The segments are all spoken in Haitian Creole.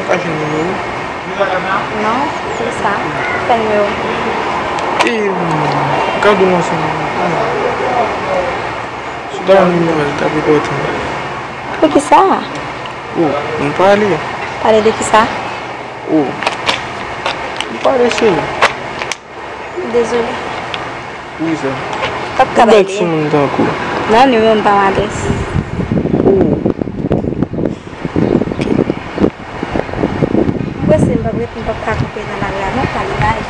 Página meu. Não, que ça. Tem meu. E cadê o nosso? Dá um número, tá bigotando. O que ça? Não parle. Parei de que ça? Não parece. Désolé. Usa. Pas de Como é que cabelo. você não tá com? Não, não me pas adresse. Você não vai ver com papai com pena na lá, não tá ligado?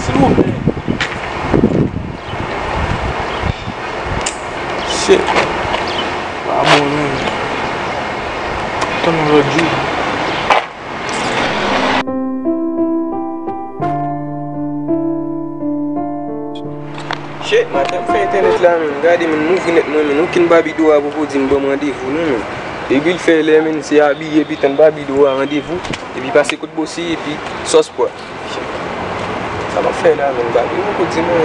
Слушай. Shit. Vamos, tô no rodízio. Shit, mas tem que fazer internet lá, mano. Gade, mano, não vi net, mano. Não quero babi do abo por dizer bom rendez-vous, não, mano. E puis, fait les mènes, c'est habillé, puis t'as babi do rendez-vous. Et puis, passer coup de bossi, et puis, sauce quoi. Ça m'a fait là, mano. Babi, não vou dizer, mano.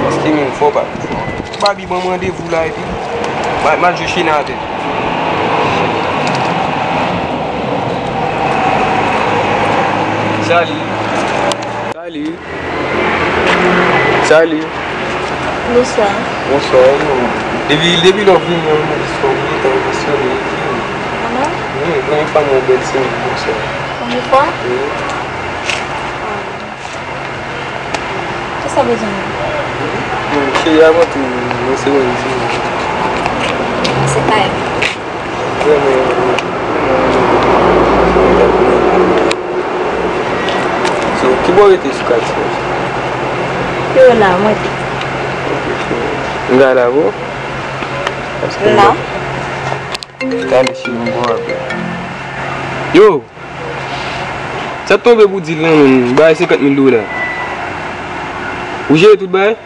Parce que, mano, faut pas. Babi, bon rendez-vous là, et puis, mal je suis nada. Salut. Salut. Salut. Bonsoir. Bonsoir. Depuis l'on vient, on a disparu, on a disparu. Maman? Oui, quand il fait mon bel signe, bonsoir. Combien de fois? Oui. Qu'est-ce que ça veut dire? Je suis avant tout, on s'est rendu. C'est pas elle. So, que boa esse cara? Eu não, muito. Enggak lah, Bu. Não. Tá, deixa eu embora. Yo! Você tombe por dizer não, vai 50 mil $. O jeito tudo bem?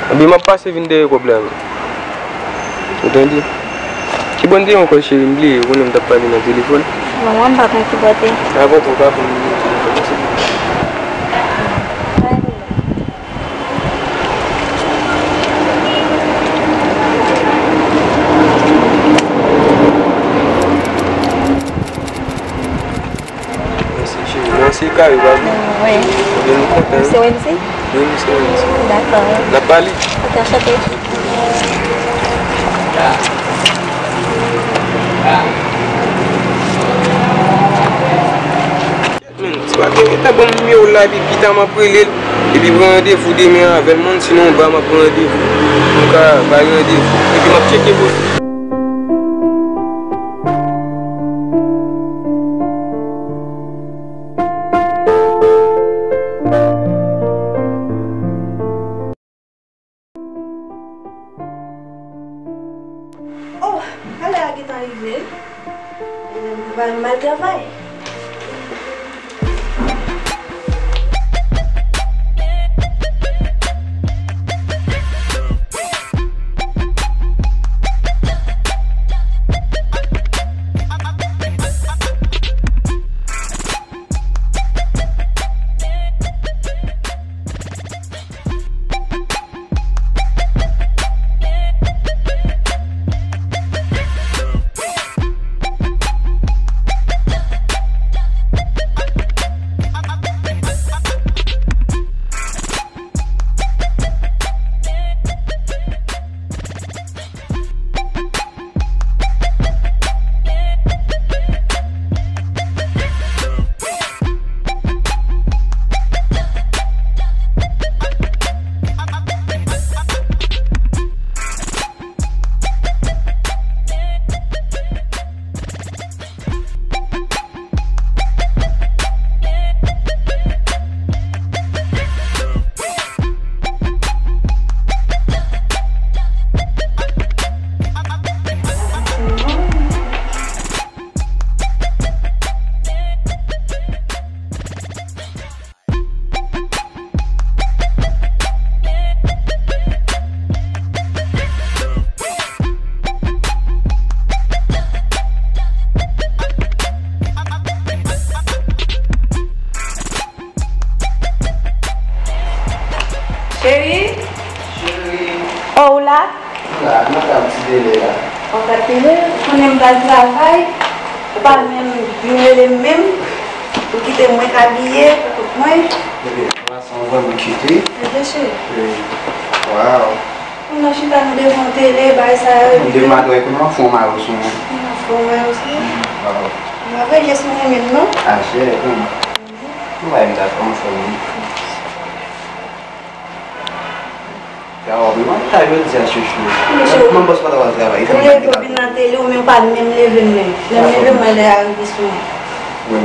A minha passa vender o problema. Entendi? Que bom dia, eu achei em Bli, eu não dá para no telefone. Vamos lá, como que botei? Ah, vou trocar com o telefone. C'est carré, va bien. Oui. Bien nous content. C'est OMC? Oui, c'est OMC. D'accord. La Pali. Ok, enchanté. C'est pas bien, t'as bon mieux là, puis t'as ma brûlé. Et puis prendre rendez-vous demain avec le monde, sinon on va prendre rendez-vous. Donc, va rendez-vous. Et puis on va checker pour. Oh, olha a que tá arrivée. Vai mal travailler. Chérie? Oh là, Lá, não tá dele lá. On va télé, on aime pas le travail, pas même les mêmes, pour quitter moins habillé, pour moi. Là, on va me quitter. Bien sûr. Waouh. On a chuté nous devant télé, bah ça. On demande ouais comment font mal au son. On va aussi. Waouh. On va faire juste maintenant. Ah, c'est on va me dar comme ça. Alors, moi, je vais dire chuchu. Comment bosse pas dans le travail? Pour les copines dans la télé, on même pas même l'événement. L'événement est arrivé sur moi. Oui,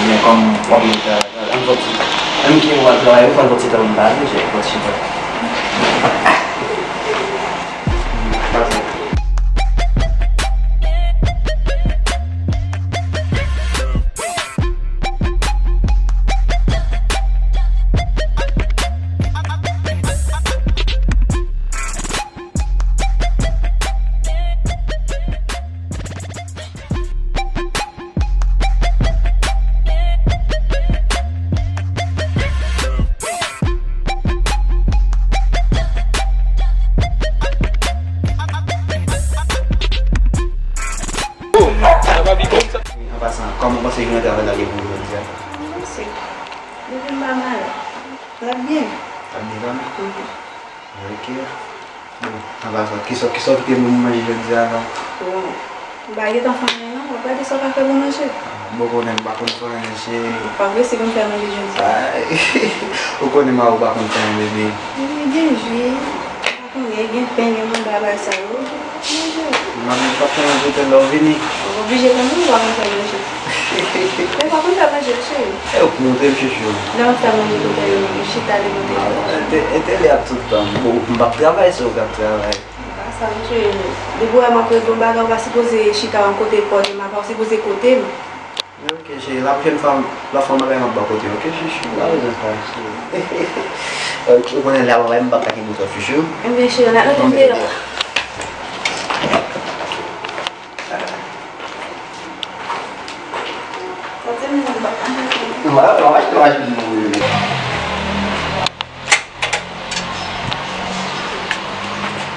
mais comme un qui va travailler, il faut un petit temps de base, j'ai pas si Comment vous avez intervenu dans les boulots? C'est pas mal. Ça va bien. Ok. Bon, qui sort que vous mangez jeudi avant? Bah, il est en famille, non? On va pas dire ça va faire bon manger. Beaucoup n'aiment pas qu'on soit manger. Pas vrai, c'est comme faire manger jeudi. Beaucoup n'aiment pas qu'on soit un bébé. Il y a des jus. Il y a des pains, il y a des babas, ça va. Maman, pas faire un peu de l'eau venir. On va obliger quand même, on va faire manger. Mais par contre, ça va manger chez eux. Et vous montez le chouchou. Là, on fait manger tout à l'heure. Je suis allé manger. Et là tout le temps. Bon, on va travailler sur le travail. Ça va jouer. De bois, ma prise de bague, on va supposer chita en côté pour ma part, supposer côté. Ok, j'ai la prochaine femme, la femme va m'en bas côté. Ok, chouchou. Tu connais la femme va qui nous fait chouchou. Mais je suis là, on est là.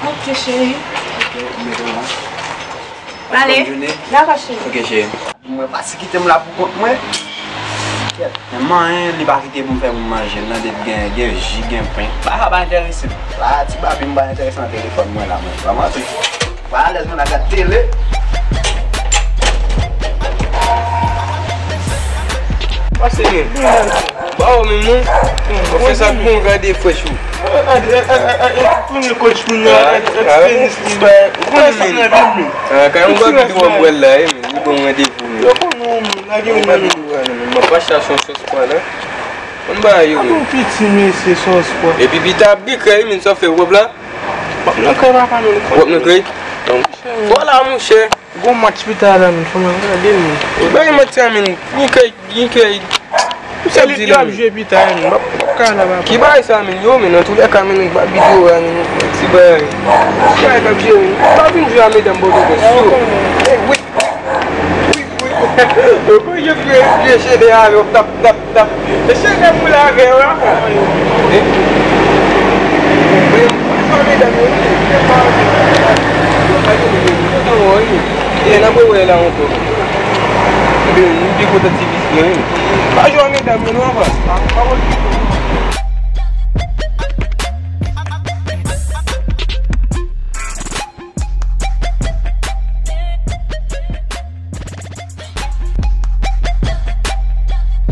Ok, chérie. Allez, d'accord, chérie. Ok, chérie. Je ne vais pas quitter là pour moi. Maman, il va quitter pour faire manger. Là, des gains, des jus, des pain. Pas intéressant. Là, tu vas bien intéressant au téléphone. Moi, là, moi. Voilà, laisse-moi la télé. Pase men, ba ou men nou, ou fe sa pou gade fwesh ou. Pou mwen kouch moun nan, tenis li ba, pou mwen sa nan ven men. Kaya mwen ba bidou an mwen la men, li bon gade pou men. Yo pou nou men, lage mwen men. Mwen pa chasyon sos kwa la, mwen ba yo men. Mwen piti men se sos kwa. E pi bita bi kre men sa fe wop la. Wap nan kre wap anon. Wop nan kre? Wala mwen che. Gon match pita la men, fwa mwen gade men. Ba yon matya men, yon kre. Se li ap jwe pita men, wap ka la wap. Ki ba yon sa men, yo men, an tou le ka men, ba bidou an men, si ba yon. Ki ba yon ap jwe men, ba bin jwe ame den bodo gen. Oui. Yo kon yo kwe chede a yo, tap. E chede mou la gen wak. E nan pou wè la an to. Mwen di kote TV mwen. Pa jwane dam mwen wap.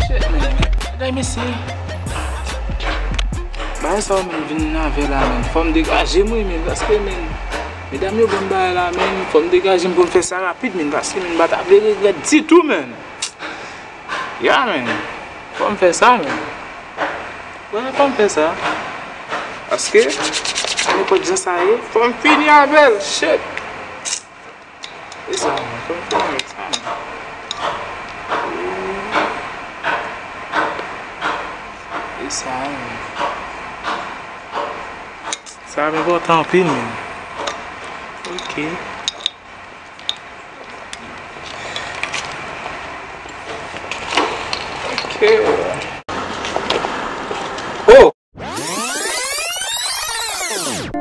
Shit men, gay me se. Ba sa men vin nan ve la men, fòm degaje mwen men, baske men. Mesdames, yo bon ba la men, fòm degaje mwen pou fè sa rapide men, baske men bat ap vele gred titou men. Ya men, fòm fè sa men. Wè, fòm fè sa. Aske, ane kwa dja sa ye, fòm fini avel, shit. E sa men, fòm fini sa men. E sa men. Sa men vò tan pin men. Ok. Ok. men.